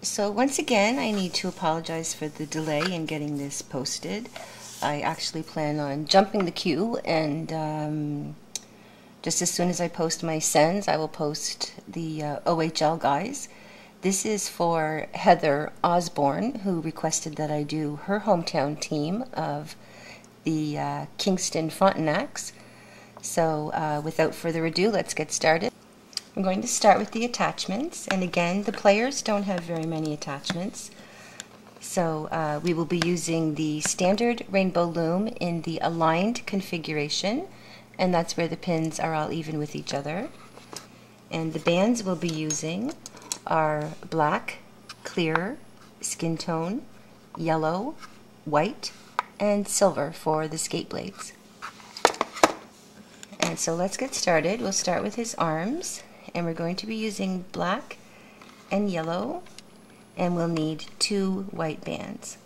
So once again, I need to apologize for the delay in getting this posted. I actually plan on jumping the queue, and just as soon as I post my sends, I will post the OHL guys. This is for Heather Osborne, who requested that I do her hometown team of the Kingston Frontenacs. So without further ado, let's get started. I'm going to start with the attachments, and again, the players don't have very many attachments. So we will be using the standard rainbow loom in the aligned configuration, and that's where the pins are all even with each other. And the bands we'll be using are black, clear, skin tone, yellow, white, and silver for the skate blades. And so let's get started. We'll start with his arms, and we're going to be using black and yellow, and we'll need 2 white bands.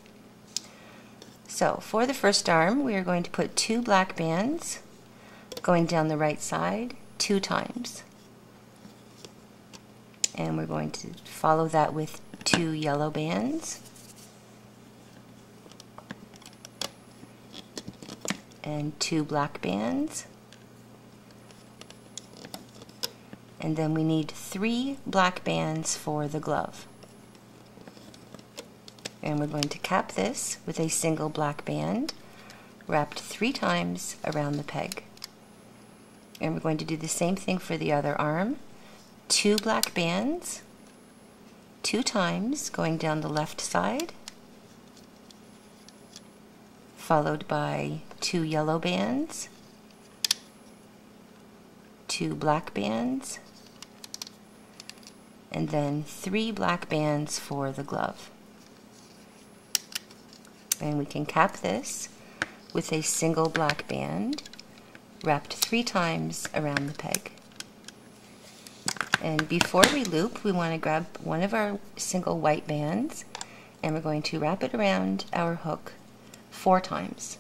So for the first arm, we are going to put 2 black bands going down the right side 2 times. And we're going to follow that with 2 yellow bands. And 2 black bands. And then we need 3 black bands for the glove. And we're going to cap this with a single black band wrapped 3 times around the peg. And we're going to do the same thing for the other arm. 2 black bands 2 times going down the left side, followed by 2 yellow bands, 2 black bands, and then 3 black bands for the glove. And we can cap this with a single black band wrapped 3 times around the peg. And before we loop, we want to grab one of our single white bands, and we're going to wrap it around our hook 4 times.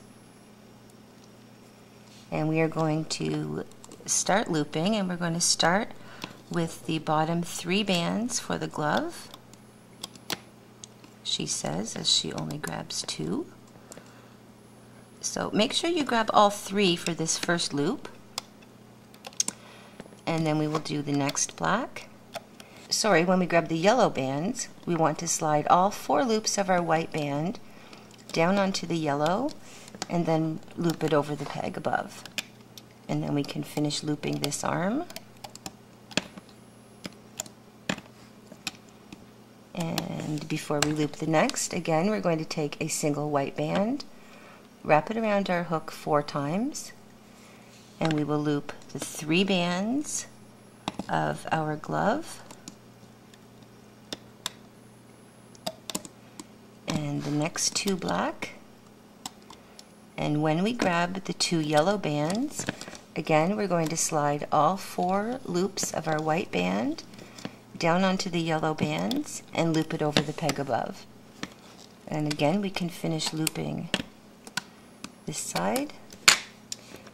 And we are going to start looping, and we're going to start with the bottom 3 bands for the glove, she says, as she only grabs 2. So make sure you grab all 3 for this first loop, and then we will do the next black. Sorry, when we grab the yellow bands, we want to slide all 4 loops of our white band down onto the yellow, and then loop it over the peg above. And then we can finish looping this arm. And before we loop the next, again, we're going to take a single white band, wrap it around our hook 4 times, and we will loop the 3 bands of our glove, and the next 2 black. And when we grab the 2 yellow bands, again, we're going to slide all 4 loops of our white band down onto the yellow bands and loop it over the peg above. And again, we can finish looping this side.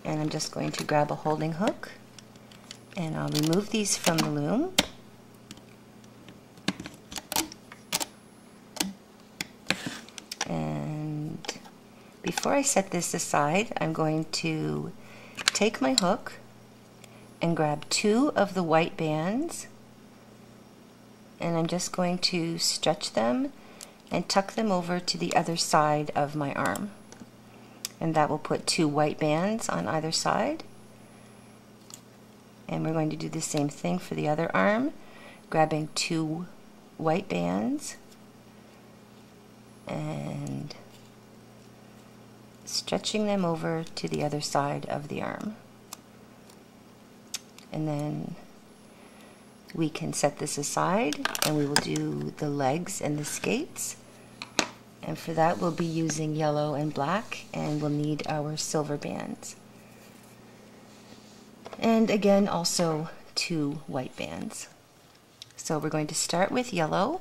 And I'm just going to grab a holding hook, and I'll remove these from the loom. And before I set this aside, I'm going to take my hook and grab 2 of the white bands, and I'm just going to stretch them and tuck them over to the other side of my arm. And that will put 2 white bands on either side. And we're going to do the same thing for the other arm, grabbing 2 white bands and stretching them over to the other side of the arm. And then we can set this aside, and we will do the legs and the skates. And for that, we'll be using yellow and black, and we'll need our silver bands. And again, also 2 white bands. So we're going to start with yellow,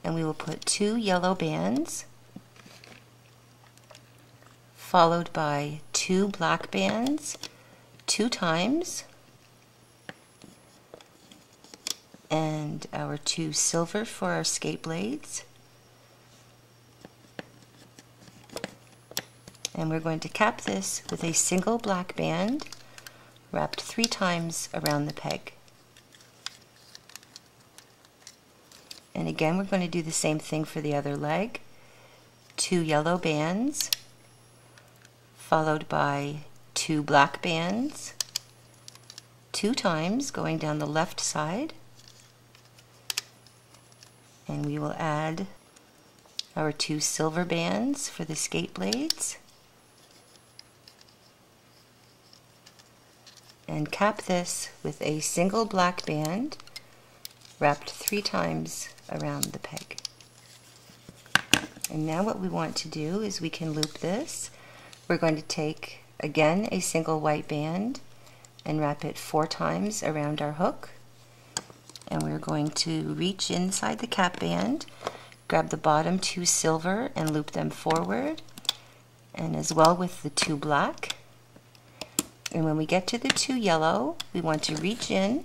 and we will put 2 yellow bands, followed by 2 black bands 2 times, and our 2 silver for our skate blades. And we're going to cap this with a single black band wrapped 3 times around the peg. And again, we're going to do the same thing for the other leg. 2 yellow bands, followed by 2 black bands, 2 times going down the left side. And we will add our 2 silver bands for the skate blades. And cap this with a single black band wrapped 3 times around the peg. And now what we want to do is we can loop this. We're going to take, again, a single white band and wrap it 4 times around our hook. And we're going to reach inside the cap band, grab the bottom 2 silver and loop them forward, and as well with the 2 black. And when we get to the 2 yellow, we want to reach in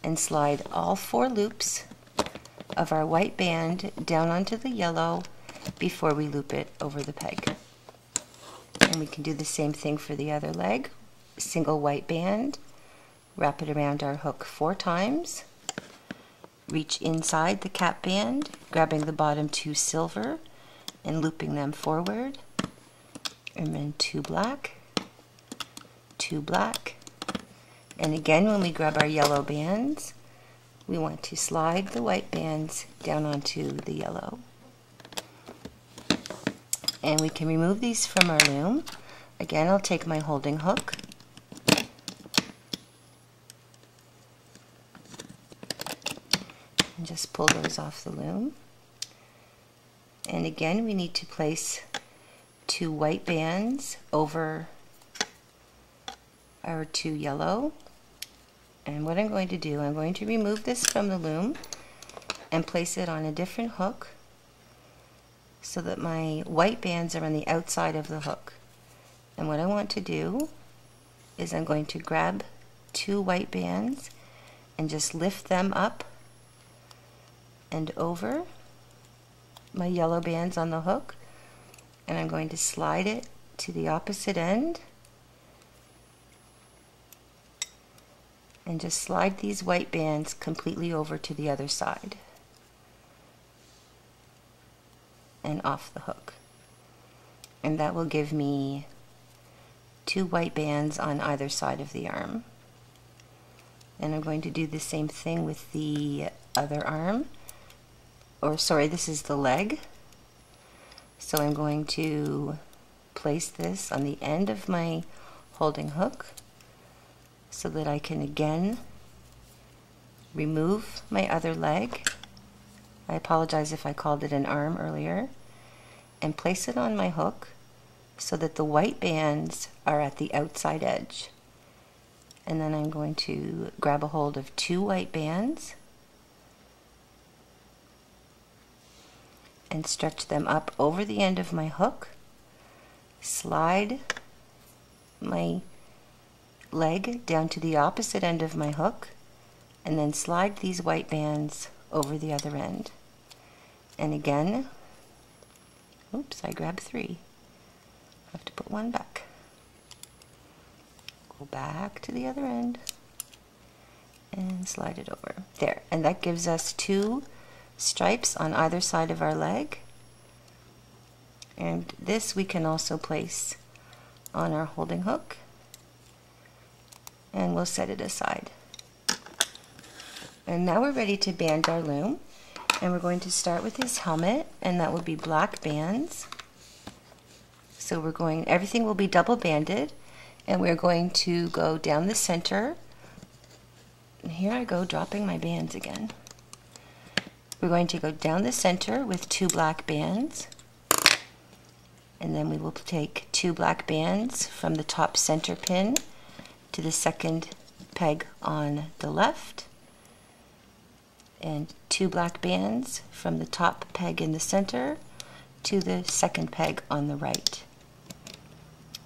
and slide all 4 loops of our white band down onto the yellow before we loop it over the peg. And we can do the same thing for the other leg. Single white band, wrap it around our hook 4 times, reach inside the cap band, grabbing the bottom 2 silver and looping them forward, and then 2 black, 2 black, and again when we grab our yellow bands, we want to slide the white bands down onto the yellow. And we can remove these from our loom. Again, I'll take my holding hook and just pull those off the loom. And again, we need to place 2 white bands over our 2 yellow. And what I'm going to do, I'm going to remove this from the loom and place it on a different hook so that my white bands are on the outside of the hook. And what I want to do is I'm going to grab 2 white bands and just lift them up and over my yellow bands on the hook, and I'm going to slide it to the opposite end and just slide these white bands completely over to the other side and off the hook. And that will give me 2 white bands on either side of the arm. And I'm going to do the same thing with the other arm. Or sorry, this is the leg. So I'm going to place this on the end of my holding hook so that I can again remove my other leg. I apologize if I called it an arm earlier. And place it on my hook so that the white bands are at the outside edge. And then I'm going to grab a hold of 2 white bands and stretch them up over the end of my hook, slide my leg down to the opposite end of my hook, and then slide these white bands over the other end. And again, oops, I grabbed 3. I have to put 1 back. Go back to the other end and slide it over. There, and that gives us 2 stripes on either side of our leg. And this we can also place on our holding hook, and we'll set it aside. And now we're ready to band our loom, and we're going to start with his helmet, and that will be black bands. So we're going, everything will be double banded, and we're going to go down the center. And here I go dropping my bands again. We're going to go down the center with 2 black bands, and then we will take 2 black bands from the top center pin to the second peg on the left, and 2 black bands from the top peg in the center to the second peg on the right.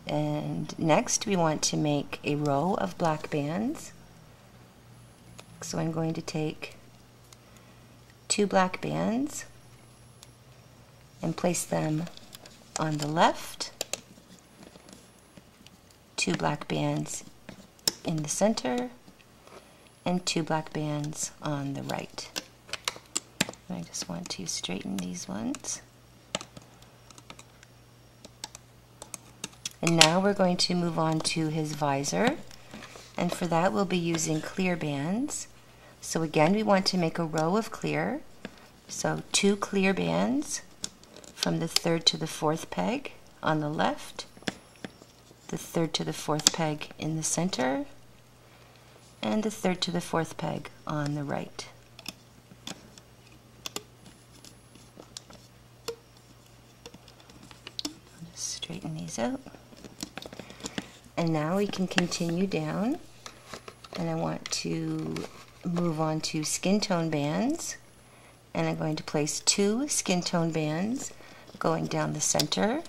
And next we want to make a row of black bands. So I'm going to take 2 black bands and place them on the left, 2 black bands in the center, and 2 black bands on the right. I just want to straighten these ones. And now we're going to move on to his visor, and for that we'll be using clear bands. So again, we want to make a row of clear. So 2 clear bands from the 3rd to the 4th peg on the left, the 3rd to the 4th peg in the center, and the 3rd to the 4th peg on the right. I'll just straighten these out. And now we can continue down, and I want to move on to skin tone bands, and I'm going to place 2 skin tone bands going down the center,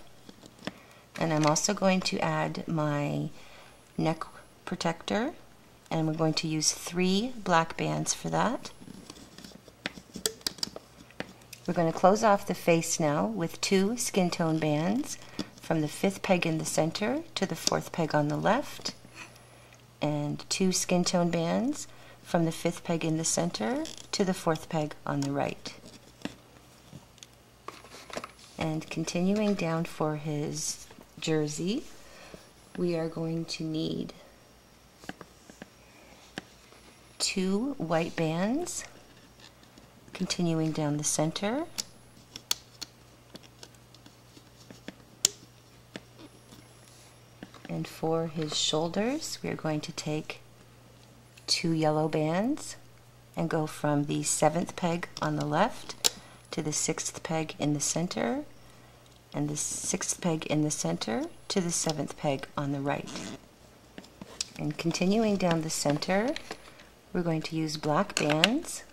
and I'm also going to add my neck protector, and we're going to use 3 black bands for that. We're going to close off the face now with 2 skin tone bands from the 5th peg in the center to the 4th peg on the left, and 2 skin tone bands from the 5th peg in the center to the 4th peg on the right. And continuing down for his jersey, we are going to need 2 white bands continuing down the center, and for his shoulders we are going to take 2 yellow bands and go from the 7th peg on the left to the 6th peg in the center, and the 6th peg in the center to the 7th peg on the right. And continuing down the center, we're going to use black bands,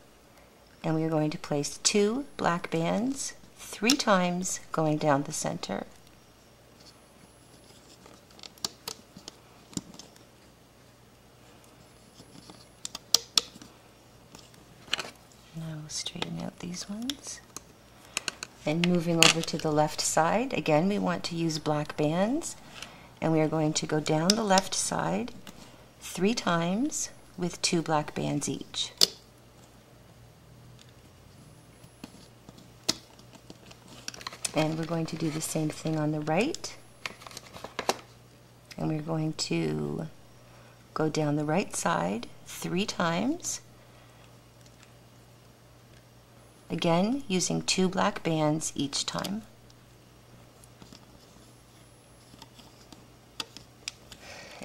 and we are going to place 2 black bands 3 times going down the center. Now we'll straighten out these ones. And moving over to the left side, again we want to use black bands, and we are going to go down the left side 3 times with 2 black bands each. And we're going to do the same thing on the right, and we're going to go down the right side 3 times, again using 2 black bands each time.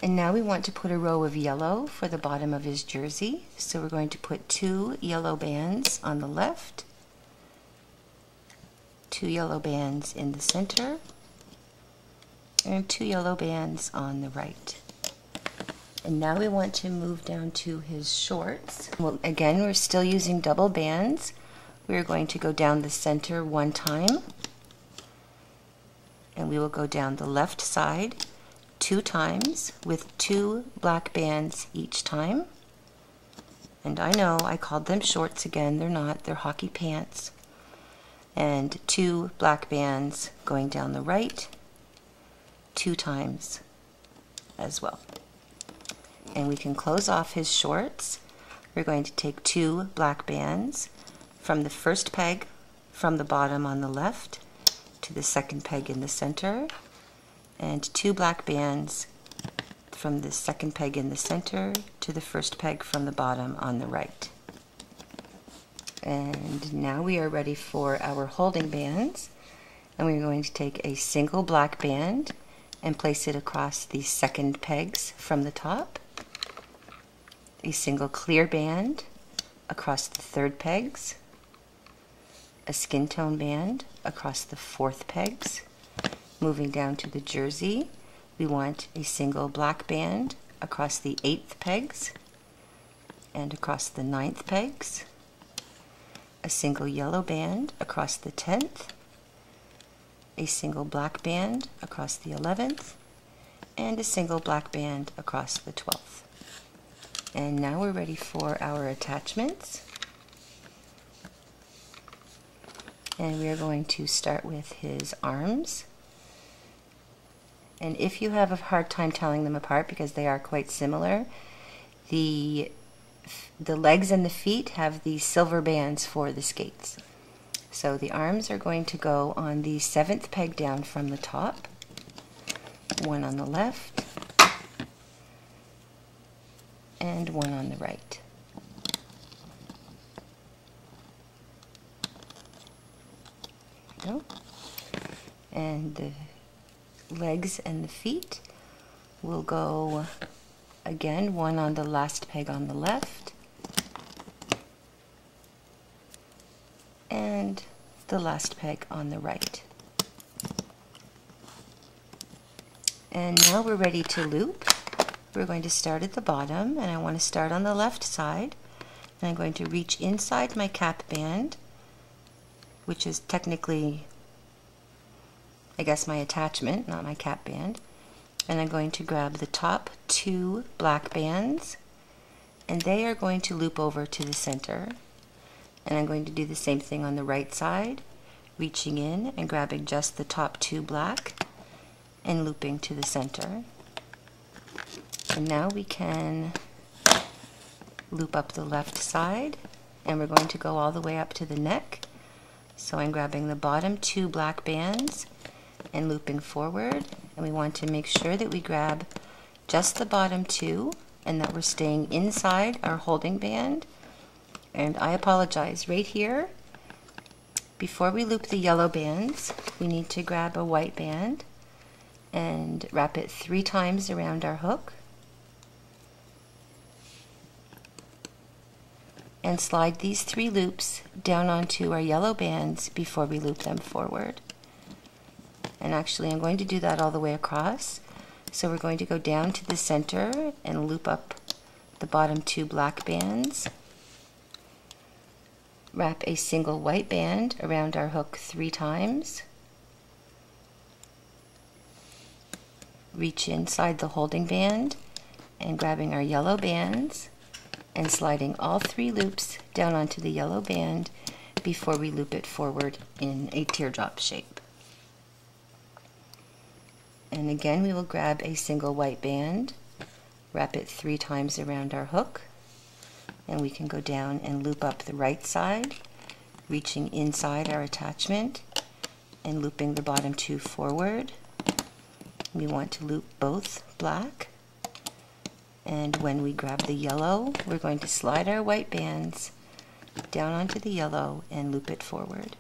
And now we want to put a row of yellow for the bottom of his jersey, so we're going to put 2 yellow bands on the left, 2 yellow bands in the center, and 2 yellow bands on the right. And now we want to move down to his shorts. Well, again, we're still using double bands. We're going to go down the center 1 time, and we will go down the left side 2 times with 2 black bands each time. And I know I called them shorts again, they're not, they're hockey pants. And 2 black bands going down the right 2 times as well. And we can close off his shorts. We're going to take 2 black bands from the 1st peg from the bottom on the left to the 2nd peg in the center, and 2 black bands from the 2nd peg in the center to the 1st peg from the bottom on the right. And now we are ready for our holding bands, and we're going to take a single black band and place it across the 2nd pegs from the top, a single clear band across the 3rd pegs, a skin tone band across the 4th pegs. Moving down to the jersey, we want a single black band across the 8th pegs and across the 9th pegs, a single yellow band across the 10th, a single black band across the 11th, and a single black band across the 12th. And now we're ready for our attachments. And we are going to start with his arms. And if you have a hard time telling them apart because they are quite similar, the legs and the feet have these silver bands for the skates. So the arms are going to go on the 7th peg down from the top, one on the left, and one on the right. There we go. And the legs and the feet will go again, one on the last peg on the left and the last peg on the right. And now we're ready to loop. We're going to start at the bottom, and I want to start on the left side, and I'm going to reach inside my cap band, which is technically, I guess, my attachment, not my cap band. And I'm going to grab the top 2 black bands, and they are going to loop over to the center. And I'm going to do the same thing on the right side, reaching in and grabbing just the top 2 black and looping to the center. And now we can loop up the left side, and we're going to go all the way up to the neck. So I'm grabbing the bottom 2 black bands and looping forward, and we want to make sure that we grab just the bottom 2 and that we're staying inside our holding band. And I apologize, right here, before we loop the yellow bands, we need to grab a white band and wrap it 3 times around our hook and slide these 3 loops down onto our yellow bands before we loop them forward. And actually I'm going to do that all the way across. So we're going to go down to the center and loop up the bottom 2 black bands, wrap a single white band around our hook 3 times, reach inside the holding band and grabbing our yellow bands and sliding all 3 loops down onto the yellow band before we loop it forward in a teardrop shape. And again, we will grab a single white band, wrap it 3 times around our hook, and we can go down and loop up the right side, reaching inside our attachment and looping the bottom 2 forward. We want to loop both black, and when we grab the yellow, we're going to slide our white bands down onto the yellow and loop it forward.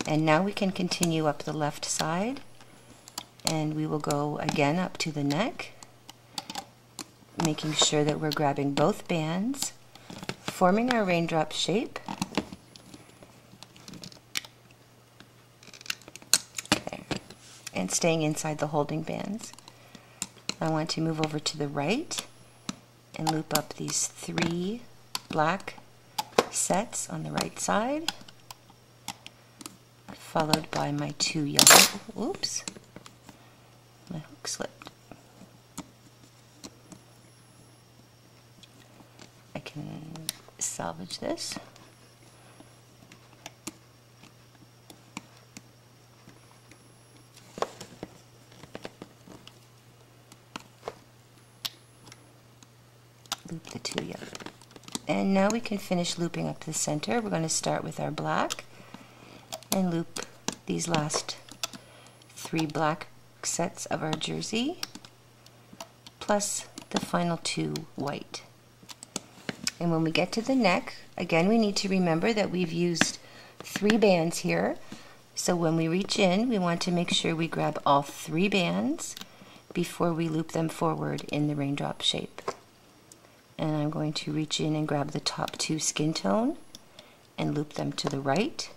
And now we can continue up the left side, and we will go again up to the neck, making sure that we're grabbing both bands, forming our raindrop shape. There. And staying inside the holding bands. I want to move over to the right and loop up these 3 black sets on the right side, followed by my 2 yellow. Oops. My hook slipped. I can salvage this. Loop the 2 yellow. And now we can finish looping up the center. We're going to start with our black and loop these last 3 black sets of our jersey plus the final 2 white. And when we get to the neck, again, we need to remember that we've used 3 bands here. So when we reach in, we want to make sure we grab all 3 bands before we loop them forward in the raindrop shape. And I'm going to reach in and grab the top 2 skin tone and loop them to the right.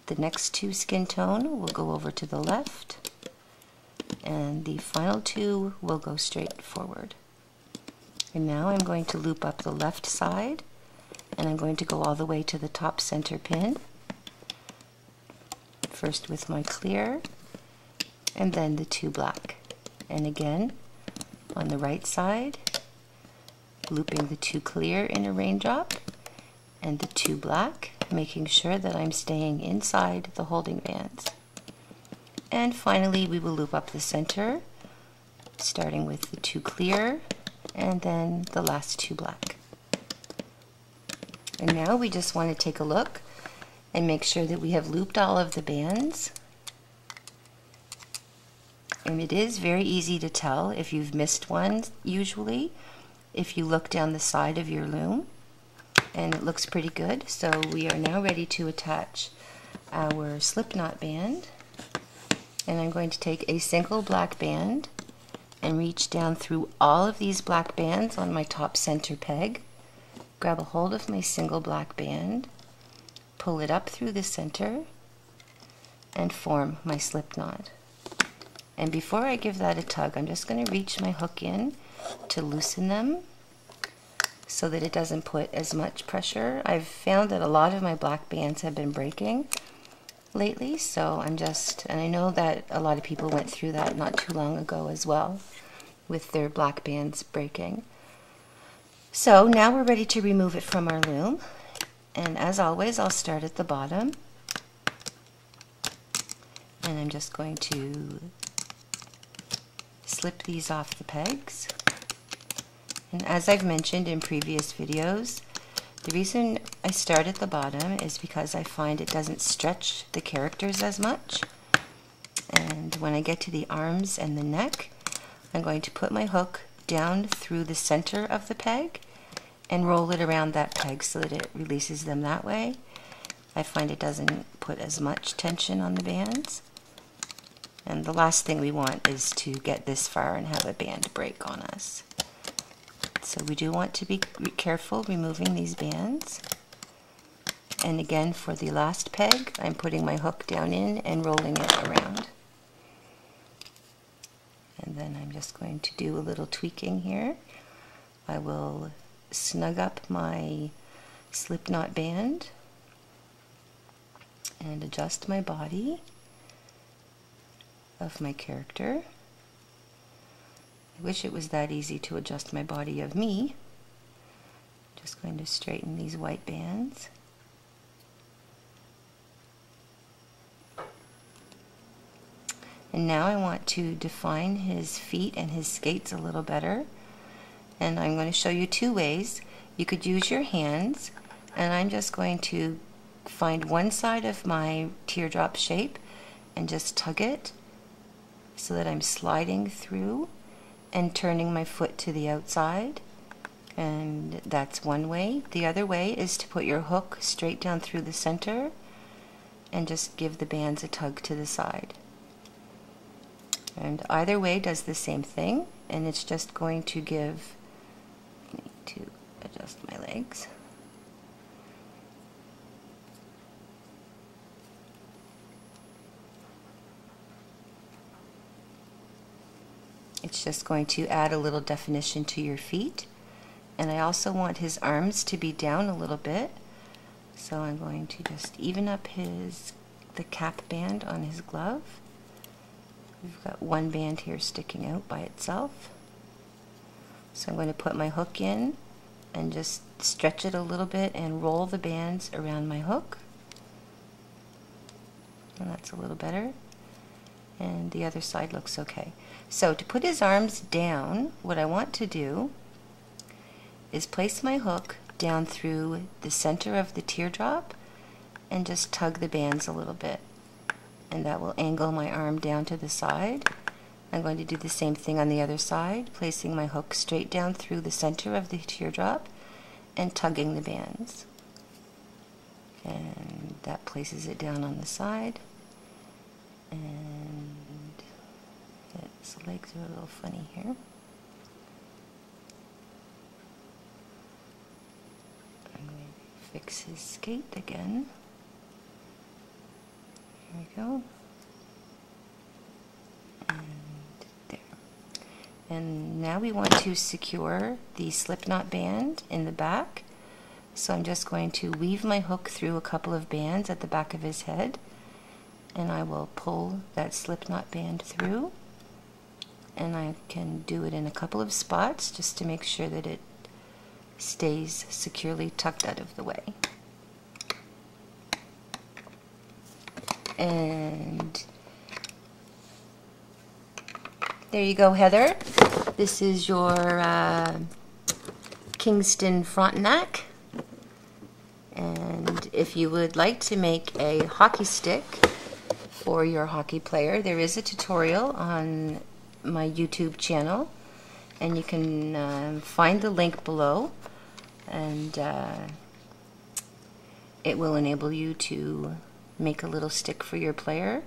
The next 2 skin tone will go over to the left, and the final 2 will go straight forward. And now I'm going to loop up the left side, and I'm going to go all the way to the top center pin, first with my clear and then the 2 black. And again on the right side, looping the 2 clear in a raindrop and the 2 black, making sure that I'm staying inside the holding bands. And finally, we will loop up the center, starting with the 2 clear and then the last 2 black. And now we just want to take a look and make sure that we have looped all of the bands. And it is very easy to tell if you've missed one, usually, if you look down the side of your loom. And it looks pretty good. So we are now ready to attach our slip knot band. And I'm going to take a single black band and reach down through all of these black bands on my top center peg. Grab a hold of my single black band, pull it up through the center, and form my slip knot. And before I give that a tug, I'm just going to reach my hook in to loosen them so that it doesn't put as much pressure. I've found that a lot of my black bands have been breaking lately, so and I know that a lot of people went through that not too long ago as well, with their black bands breaking. So now we're ready to remove it from our loom, and as always, I'll start at the bottom, and I'm just going to slip these off the pegs. And as I've mentioned in previous videos, the reason I start at the bottom is because I find it doesn't stretch the characters as much. And when I get to the arms and the neck, I'm going to put my hook down through the center of the peg and roll it around that peg so that it releases them that way. I find it doesn't put as much tension on the bands. And the last thing we want is to get this far and have a band break on us. So we do want to be careful removing these bands. And again, for the last peg, I'm putting my hook down in and rolling it around. And then I'm just going to do a little tweaking here. I will snug up my slip knot band and adjust my body of my character. I wish it was that easy to adjust my body of me. Just going to straighten these white bands. And now I want to define his feet and his skates a little better. And I'm going to show you 2 ways. You could use your hands, and I'm just going to find one side of my teardrop shape and just tug it so that I'm sliding through and turning my foot to the outside. And that's one way. The other way is to put your hook straight down through the center and just give the bands a tug to the side. And either way does the same thing, and it's just going to give, I need to adjust my legs. It's just going to add a little definition to your feet. And I also want his arms to be down a little bit. So I'm going to just even up the cap band on his glove. We've got one band here sticking out by itself. So I'm going to put my hook in and just stretch it a little bit and roll the bands around my hook. And that's a little better. And the other side looks okay. So to put his arms down, what I want to do is place my hook down through the center of the teardrop and just tug the bands a little bit. And that will angle my arm down to the side. I'm going to do the same thing on the other side, placing my hook straight down through the center of the teardrop and tugging the bands. And that places it down on the side. And his legs are a little funny here. I'm going to fix his skate again. Here we go. And there. And now we want to secure the slip knot band in the back. So I'm just going to weave my hook through a couple of bands at the back of his head. And I will pull that slip knot band through. And I can do it in a couple of spots just to make sure that it stays securely tucked out of the way. And there you go, Heather. This is your Kingston Frontenac. And if you would like to make a hockey stick for your hockey player, there is a tutorial on my YouTube channel, and you can find the link below, and it will enable you to make a little stick for your player.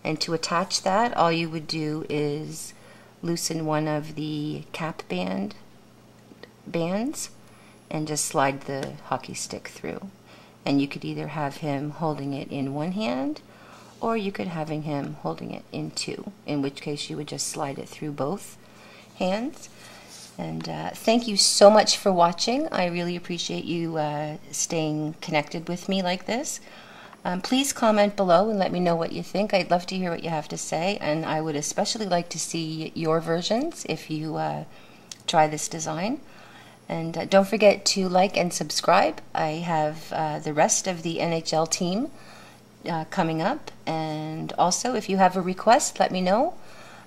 And to attach that, all you would do is loosen one of the cap bands and just slide the hockey stick through. And you could either have him holding it in one hand, or you could having him holding it in two, in which case you would just slide it through both hands. And thank you so much for watching. I really appreciate you staying connected with me like this. Please comment below and let me know what you think. I'd love to hear what you have to say, and I would especially like to see your versions if you try this design. And don't forget to like and subscribe. I have the rest of the NHL team coming up, and also if you have a request, let me know.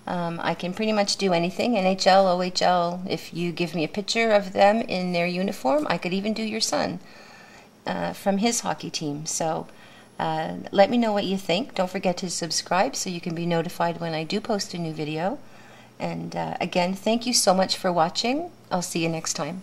I can pretty much do anything, NHL, OHL. If you give me a picture of them in their uniform, I could even do your son from his hockey team. So let me know what you think. Don't forget to subscribe so you can be notified when I do post a new video. And again, thank you so much for watching. I'll see you next time.